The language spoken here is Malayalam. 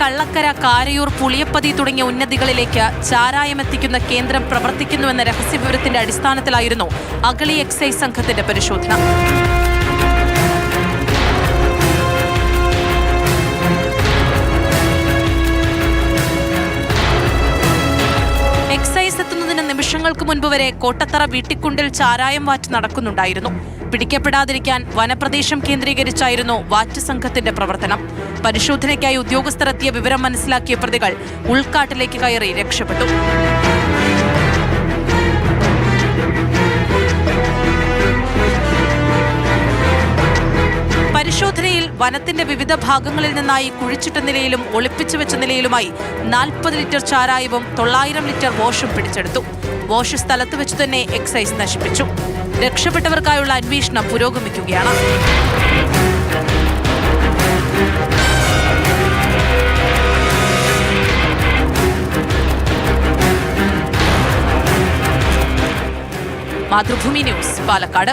കള്ളക്കര, കാരയൂർ, പുളിയപ്പതി തുടങ്ങിയ ഉന്നതികളിലേക്ക് ചാരായമെത്തിക്കുന്ന കേന്ദ്രം പ്രവർത്തിക്കുന്നുവെന്ന രഹസ്യവിവരത്തിന്റെ അടിസ്ഥാനത്തിലായിരുന്നു അഗളി എക്സൈസ് സംഘത്തിന്റെ പരിശോധന. എക്സൈസ് എത്തുന്നതിന് നിമിഷങ്ങൾക്ക് മുൻപ് വരെ കോട്ടത്തറ വീട്ടിക്കുണ്ടിൽ ചാരായം വാറ്റ് നടക്കുന്നുണ്ടായിരുന്നു. പിടിക്കപ്പെടാതിരിക്കാൻ വനപ്രദേശം കേന്ദ്രീകരിച്ചായിരുന്നു വാറ്റ് സംഘത്തിന്റെ പ്രവർത്തനം. പരിശോധനയ്ക്കായി ഉദ്യോഗസ്ഥരെത്തിയ വിവരം മനസ്സിലാക്കിയ പ്രതികൾ ഉൾക്കാട്ടിലേക്ക് കയറി രക്ഷപ്പെട്ടു. പരിശോധനയിൽ വനത്തിന്റെ വിവിധ ഭാഗങ്ങളിൽ നിന്നായി കുഴിച്ചിട്ട നിലയിലും ഒളിപ്പിച്ചു വെച്ച നിലയിലുമായി 40 ലിറ്റർ ചാരായവും 900 ലിറ്റർ വാഷും പിടിച്ചെടുത്തു. വാഷ് സ്ഥലത്ത് വെച്ച് തന്നെ എക്സൈസ് നശിപ്പിച്ചു. രക്ഷപ്പെട്ടവർക്കായുള്ള അന്വേഷണം പുരോഗമിക്കുകയാണ്. മാതൃഭൂമി ന്യൂസ്, പാലക്കാട്.